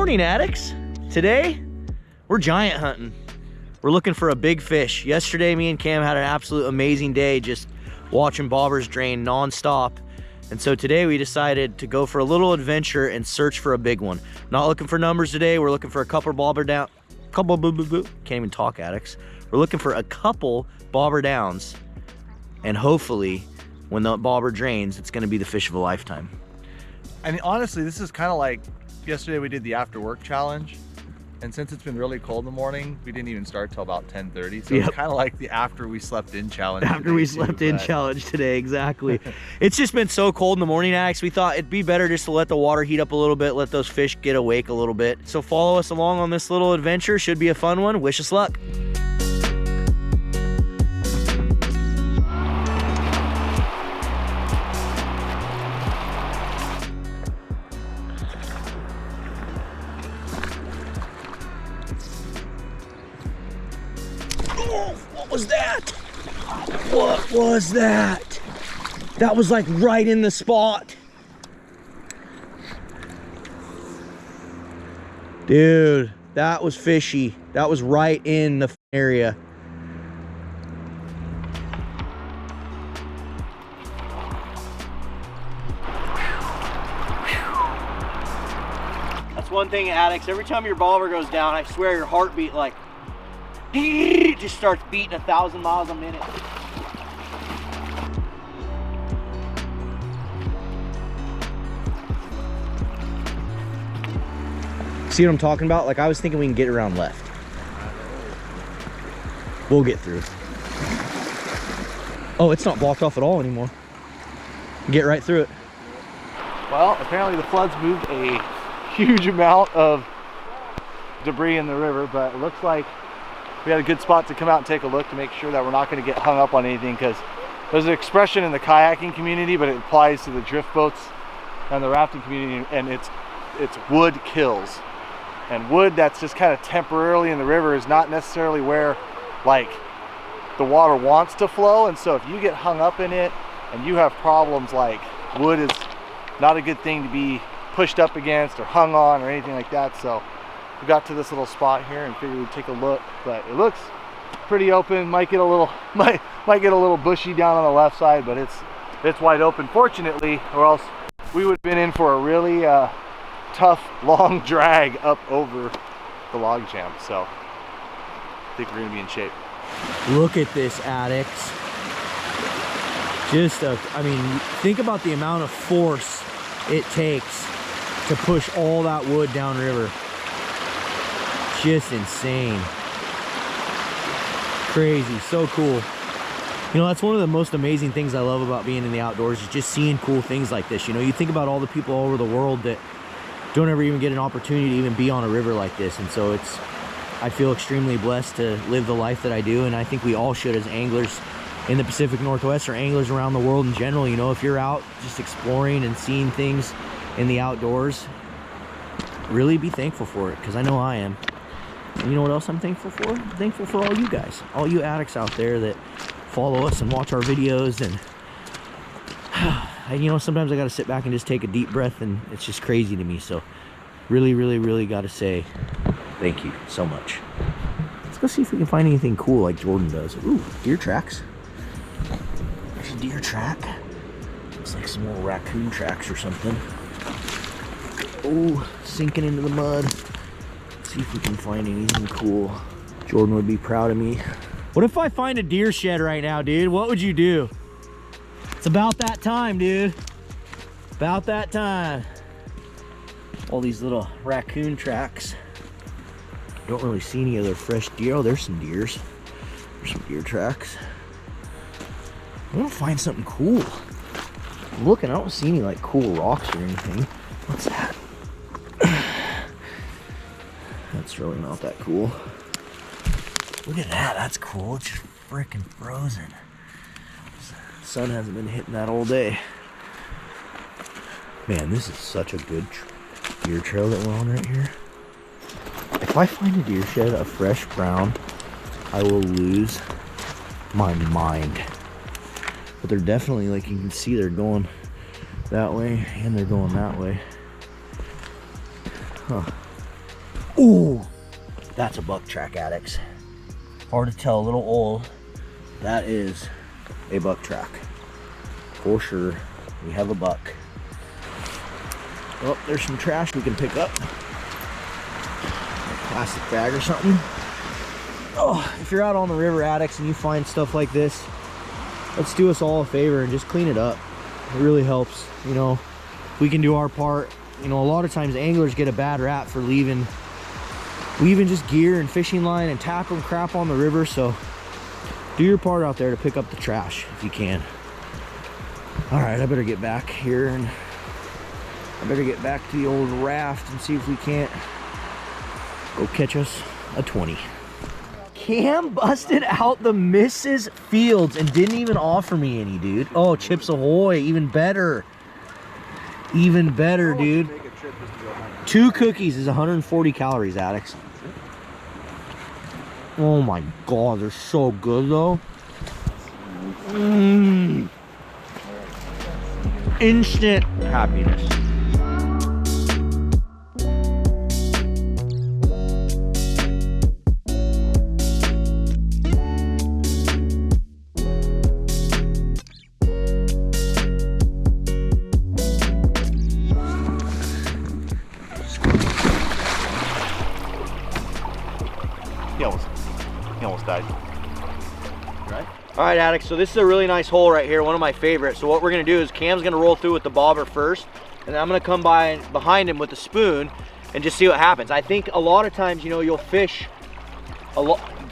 morning, addicts. Today, we're giant hunting. We're looking for a big fish. Yesterday, me and Cam had an absolute amazing day just watching bobbers drain non-stop. And so today we decided to go for a little adventure and search for a big one. Not looking for numbers today. We're looking for a couple bobber down, can't even talk, addicts. We're looking for a couple bobber downs. And hopefully, when the bobber drains, it's gonna be the fish of a lifetime. I mean, honestly, this is kind of like yesterday we did the after work challenge. And since it's been really cold in the morning, we didn't even start till about 10:30. So it's kind of like the after we slept in challenge. After we slept in challenge today, exactly. It's just been so cold in the morning, addicts. We thought it'd be better just to let the water heat up a little bit, let those fish get awake a little bit. So follow us along on this little adventure. Should be a fun one. Wish us luck. What was that? What was that? That was like right in the spot. Dude, that was fishy. That was right in the area. That's one thing, addicts. Every time your bobber goes down, I swear your heartbeat like it just starts beating 1,000 miles a minute. See what I'm talking about? Like, I was thinking we can get around left. We'll get through. Oh, it's not blocked off at all anymore. Get right through it. Well, apparently the floods moved a huge amount of debris in the river, but it looks like we had a good spot to come out and take a look to make sure that we're not going to get hung up on anything, because there's an expression in the kayaking community, but it applies to the drift boats and the rafting community, and it's wood kills. And wood that's just kind of temporarily in the river is not necessarily where like the water wants to flow. And so if you get hung up in it and you have problems, like wood is not a good thing to be pushed up against or hung on or anything like that. So we got to this little spot here and figured we'd take a look, but it looks pretty open. Might get a little might get a little bushy down on the left side, but it's wide open, fortunately, or else we would have been in for a really tough long drag up over the log jam. So I think we're gonna be in shape. Look at this, addicts. I mean, think about the amount of force it takes to push all that wood downriver. Just insane. Crazy, so cool. You know, that's one of the most amazing things I love about being in the outdoors, is just seeing cool things like this. You know, you think about all the people all over the world that don't ever even get an opportunity to even be on a river like this. And so I feel extremely blessed to live the life that I do, and I think we all should as anglers in the Pacific Northwest or anglers around the world in general. You know, if you're out just exploring and seeing things in the outdoors, really be thankful for it, because I know I am. And you know what else I'm thankful for? I'm thankful for all you guys, all you addicts out there that follow us and watch our videos. And you know, sometimes I got to sit back and just take a deep breath, and it's just crazy to me. So really, really, really got to say thank you so much. Let's go see if we can find anything cool like Jordan does. Ooh, deer tracks. There's a deer track. Looks like some little raccoon tracks or something. Oh, sinking into the mud. Let's see if we can find anything cool. Jordan would be proud of me. What if I find a deer shed right now, dude? What would you do? It's about that time, dude. About that time. All these little raccoon tracks. Don't really see any other fresh deer. Oh, there's some deers. There's some deer tracks. I want to find something cool. I'm looking, I don't see any like cool rocks or anything. What's that? That's really not that cool. Look at that, that's cool. It's just freaking frozen. The sun hasn't been hitting that all day. Man, this is such a good deer trail that we're on right here. If I find a deer shed, a fresh brown, I will lose my mind. But they're definitely, like you can see, they're going that way and they're going that way. Huh. Ooh, that's a buck track, addicts. Hard to tell, a little old. That is a buck track. For sure, we have a buck. Oh, there's some trash we can pick up. A plastic bag or something. Oh, if you're out on the river, addicts, and you find stuff like this, let's do us all a favor and just clean it up. It really helps, you know. If we can do our part, you know, a lot of times anglers get a bad rap for leaving just gear and fishing line and tackle and crap on the river. So do your part out there to pick up the trash if you can. All right, I better get back here and I better get back to the old raft and see if we can't go catch us a 20. Cam busted out the Mrs. Fields and didn't even offer me any, dude. Oh, Chips Ahoy, even better. Even better, dude. 2 cookies is 140 calories, addicts. Oh my God, they're so good though. Instant happiness. He almost died. Right? All right, addicts, so this is a really nice hole right here, one of my favorites. So what we're gonna do is Cam's gonna roll through with the bobber first, and then I'm gonna come by behind him with the spoon and just see what happens. I think a lot of times, you know, you'll fish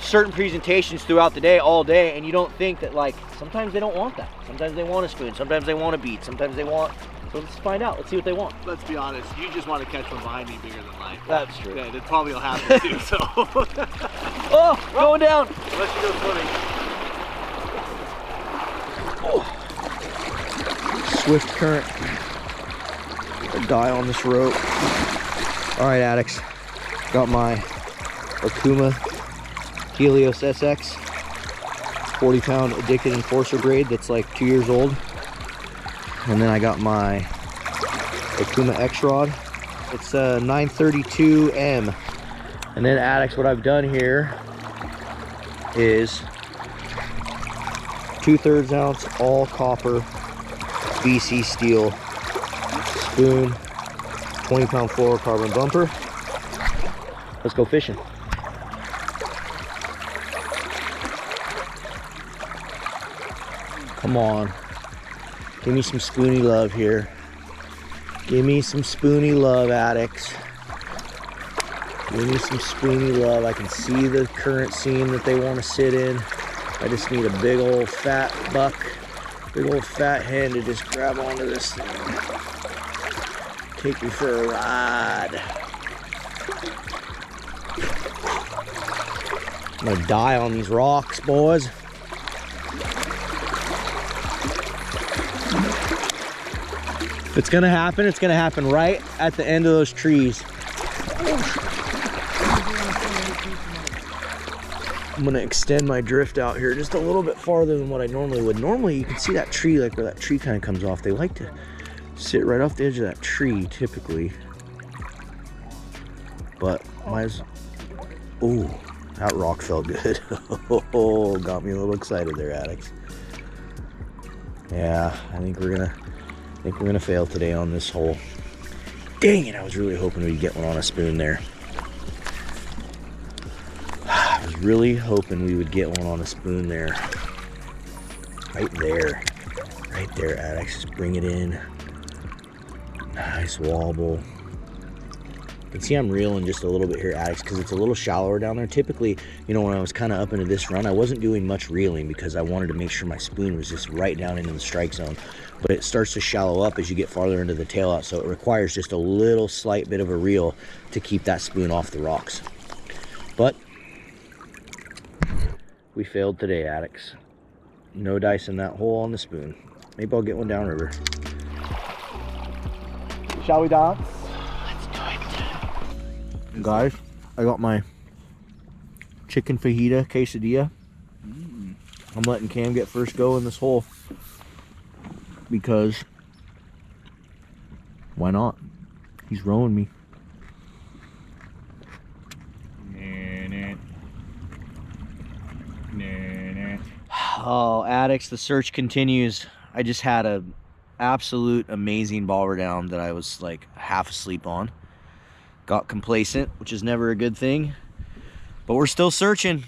certain presentations throughout the day, all day, and you don't think that, like, sometimes they don't want that. Sometimes they want a spoon, sometimes they want a beat, sometimes they want, so let's find out, let's see what they want. Let's be honest, you just want to catch one behind me bigger than life. That's true. Yeah, that probably will happen too, so. Oh, going down. Unless you go swimming. Oh. Swift current. I'll die on this rope. All right, addicts. Got my Okuma Helios SX 40-pound addicted enforcer braid that's like 2 years old. And then I got my Okuma X-Rod. It's a 932M. And then, addicts, what I've done here is 2/3 ounce all copper BC steel spoon, 20-pound fluorocarbon bumper. Let's go fishing. Come on. Give me some spoony love here. Give me some spoony love, addicts. Give me some spoony love. I can see the current seam that they want to sit in. I just need a big old fat buck, big old fat hen to just grab onto this thing. Take me for a ride. I'm gonna die on these rocks, boys. If it's gonna happen right at the end of those trees. I'm gonna extend my drift out here just a little bit farther than what I normally would. Normally you can see that tree, like where that tree kind of comes off. They like to sit right off the edge of that tree typically. But oh, that rock felt good. Oh, got me a little excited there, addicts. Yeah, I think we're gonna fail today on this hole. Dang it, I was really hoping we'd get one on a spoon there. I was really hoping we would get one on a spoon there. Right there, addicts, just bring it in. Nice wobble. You can see I'm reeling just a little bit here, addicts, because it's a little shallower down there. Typically, you know, when I was kind of up into this run, I wasn't doing much reeling because I wanted to make sure my spoon was just right down into the strike zone. But it starts to shallow up as you get farther into the tail out, so it requires just a little slight bit of a reel to keep that spoon off the rocks. But we failed today, addicts. No dice in that hole on the spoon. Maybe I'll get one downriver. Shall we dance? Let's do it. Guys, I got my chicken fajita quesadilla. I'm letting Cam get first go in this hole because why not? He's rowing me. Oh, addicts, the search continues. I just had a absolute amazing bobber down that I was like half asleep on. Got complacent, which is never a good thing, but we're still searching.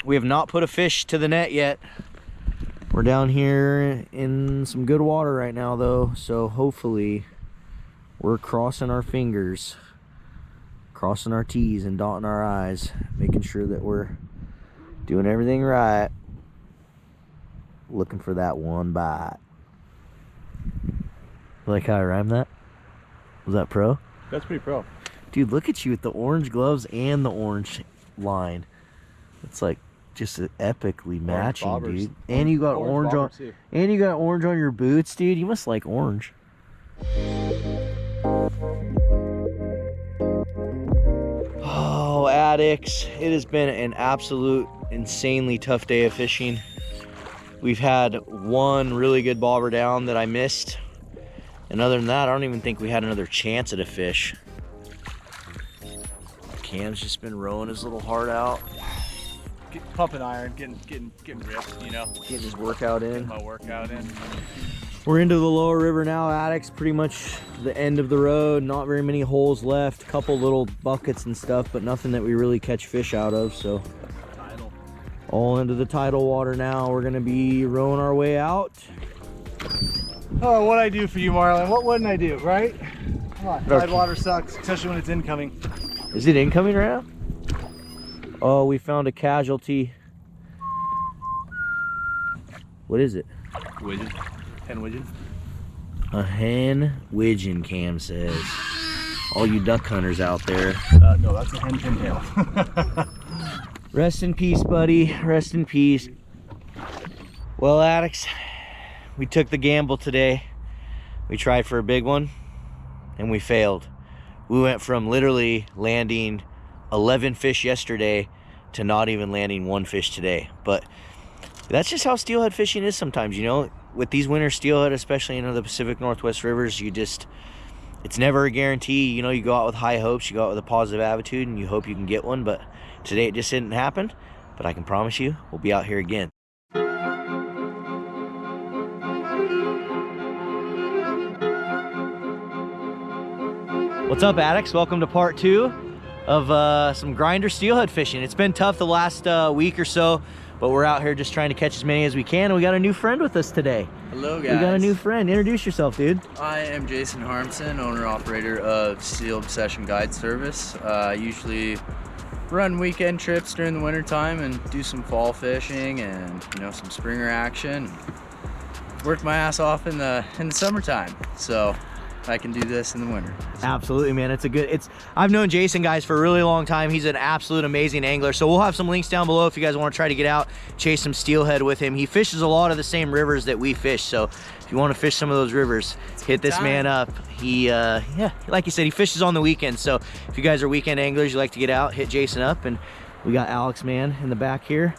We have not put a fish to the net yet. We're down here in some good water right now though, so hopefully we're crossing our fingers, crossing our T's and dotting our I's, making sure that we're doing everything right. Looking for that one bite. Like how I rhymed that? Was that pro? That's pretty pro. Dude, look at you with the orange gloves and the orange line. It's like just epically matching, dude. And you got orange on, and you got orange on your boots, dude. You must like orange. Oh, addicts, it has been an absolute insanely tough day of fishing. We've had one really good bobber down that I missed, and other than that, I don't even think we had another chance at a fish. Cam's just been rowing his little heart out, Pumping iron, getting ripped, you know. getting his workout in. My workout in. We're into the lower river now, addicts. Pretty much the end of the road. Not very many holes left. A couple little buckets and stuff, but nothing that we really catch fish out of. So Tidal. all into the tidal water now. We're gonna be rowing our way out. Oh, what'd I do for you, Marlon? What wouldn't I do, right? Come on. Tide water sucks, especially when it's incoming. Is it incoming right now? Oh, we found a casualty. What is it? Widgeon. Hen widgeon. A hen widgeon, Cam says. All you duck hunters out there. No, that's a hen pintail. Rest in peace, buddy. Rest in peace. Well, addicts, we took the gamble today. We tried for a big one, and we failed. We went from literally landing 11 fish yesterday to not even landing one fish today. But that's just how steelhead fishing is sometimes, you know. With these winter steelhead, especially in the Pacific Northwest rivers, it's never a guarantee. You know, you go out with high hopes, you go out with a positive attitude, and you hope you can get one. But today it just didn't happen. But I can promise you, we'll be out here again. What's up, addicts? Welcome to part 2 of some grinder steelhead fishing. It's been tough the last week or so, but we're out here just trying to catch as many as we can. And we got a new friend with us today. Hello, guys. We got a new friend. Introduce yourself, dude. I am Jason Harmson, owner-operator of Steel Obsession Guide Service. I usually run weekend trips during the winter time and do some fall fishing and, you know, some springer action. Work my ass off in the summertime, so I can do this in the winter. Absolutely, man. I've known Jason, guys, for a really long time. He's an absolute amazing angler. So we'll have some links down below if you guys want to try to get out, chase some steelhead with him. He fishes a lot of the same rivers that we fish. So if you want to fish some of those rivers, hit this man up. He, yeah, like you said, he fishes on the weekends. So if you guys are weekend anglers, you like to get out, hit Jason up. And we got Alex, man, in the back here,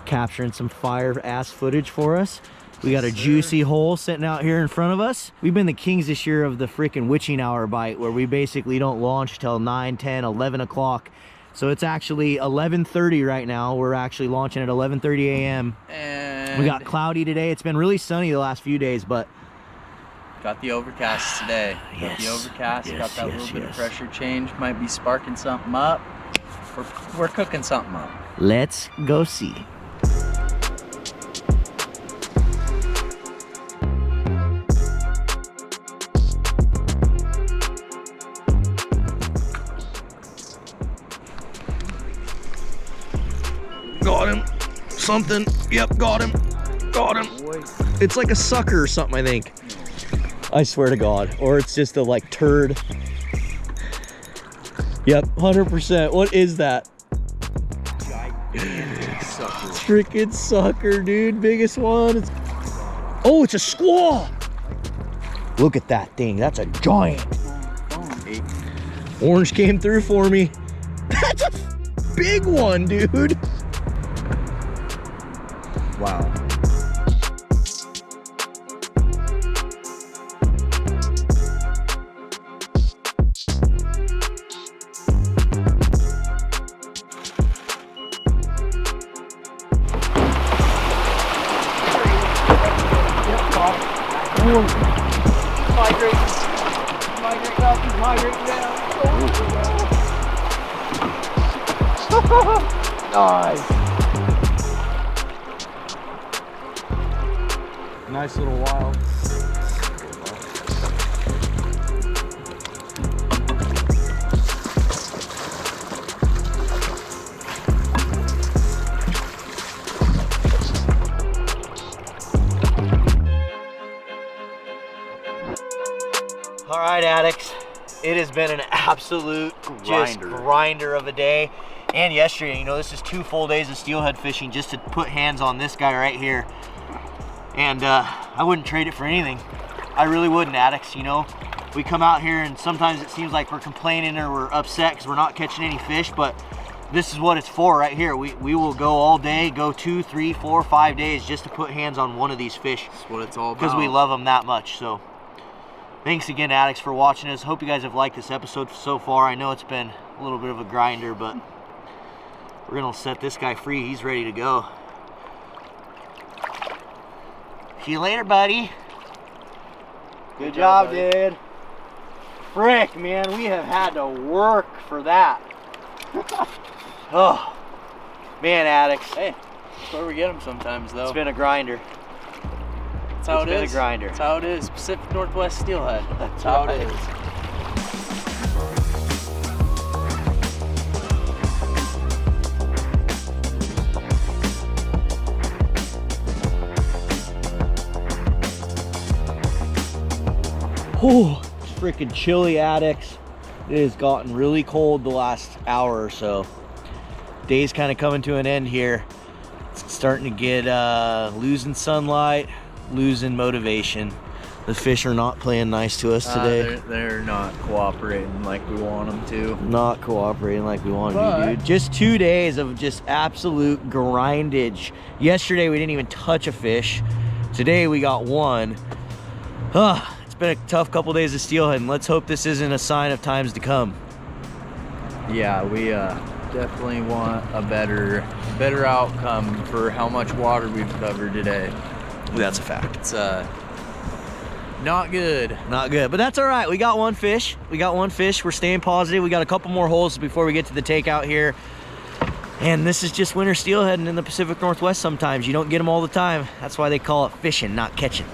capturing some fire-ass footage for us. We got a juicy hole sitting out here in front of us. We've been the kings this year of the freaking witching hour bite, where we basically don't launch till 9, 10, 11 o'clock. So it's actually 11:30 right now. We're actually launching at 11:30 a.m. And we got cloudy today. It's been really sunny the last few days, but got the overcast today. Got the overcast, got that little bit of pressure change. Might be sparking something up. We're cooking something up. Let's go see. Got him. Something. Yep, got him. Got him. It's like a sucker or something, I think. I swear to God. Or it's just a like turd. Yep, 100%. What is that? Gigantic sucker. Freaking sucker, dude. Biggest one. Oh, it's a squaw. Look at that thing. That's a giant. Orange came through for me. That's a big one, dude. Wow. Migrate up, he's migrating down. Nice. Nice little wild. All right, addicts, it has been an absolute grinder of a day. And yesterday, you know, this is 2 full days of steelhead fishing just to put hands on this guy right here. And I wouldn't trade it for anything. I really wouldn't, addicts. You know, we come out here and sometimes it seems like we're complaining or we're upset because we're not catching any fish, but this is what it's for right here. We will go all day, go 2, 3, 4, 5 days just to put hands on one of these fish. That's what it's all about. Because we love them that much. So thanks again, addicts, for watching us. Hope you guys have liked this episode so far. I know it's been a little bit of a grinder, but we're gonna set this guy free. He's ready to go. See you later, buddy. Good job, dude. Frick, man, we have had to work for that. Oh, man, addicts. Hey, that's where we get them sometimes, though. It's been a grinder. That's how it is. It's been a grinder. That's how it is. Pacific Northwest Steelhead. That's how it is. Oh, it's freaking chilly, addicts. It has gotten really cold the last hour or so. Day's kind of coming to an end here. It's starting to get losing sunlight, losing motivation. The fish are not playing nice to us today. They're not cooperating like we want them to. Not cooperating like we want to, dude. Just 2 days of just absolute grindage. Yesterday we didn't even touch a fish. Today we got one. It's been a tough couple days of steelhead, and let's hope this isn't a sign of times to come. Yeah, we definitely want a better outcome for how much water we've covered today. That's a fact. It's not good. Not good, but that's all right. We got one fish. We're staying positive. We got a couple more holes before we get to the takeout here. And this is just winter steelheading in the Pacific Northwest sometimes. You don't get them all the time. That's why they call it fishing, not catching.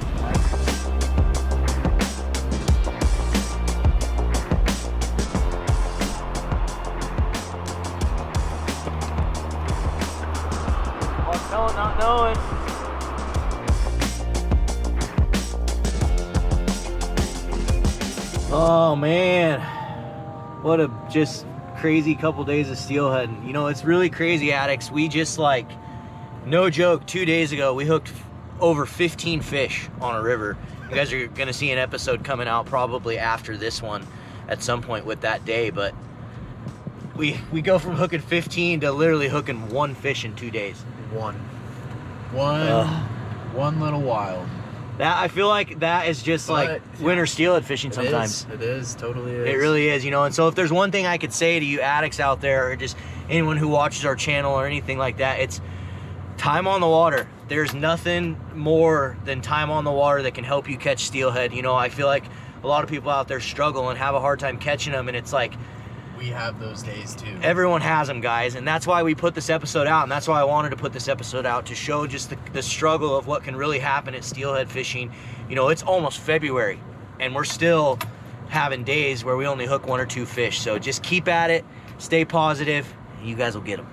Not knowing. Oh man, what a just crazy couple days of steelhead. You know, it's really crazy, addicts. We just, like, no joke, 2 days ago we hooked over 15 fish on a river. You guys are gonna see an episode coming out probably after this one at some point with that day, but we go from hooking 15 to literally hooking 1 fish in 2 days. One little wild. That, I feel like that is just like winter steelhead fishing sometimes. It is, totally is. It really is, you know. And so if there's one thing I could say to you addicts out there, or just anyone who watches our channel or anything like that, it's time on the water. There's nothing more than time on the water that can help you catch steelhead. You know, I feel like a lot of people out there struggle and have a hard time catching them, and it's like, we have those days too. Everyone has them, guys, and that's why we put this episode out, and that's why I wanted to put this episode out, to show just the struggle of what can really happen at steelhead fishing. You know, it's almost February, and we're still having days where we only hook 1 or 2 fish. So just keep at it, stay positive, and you guys will get them.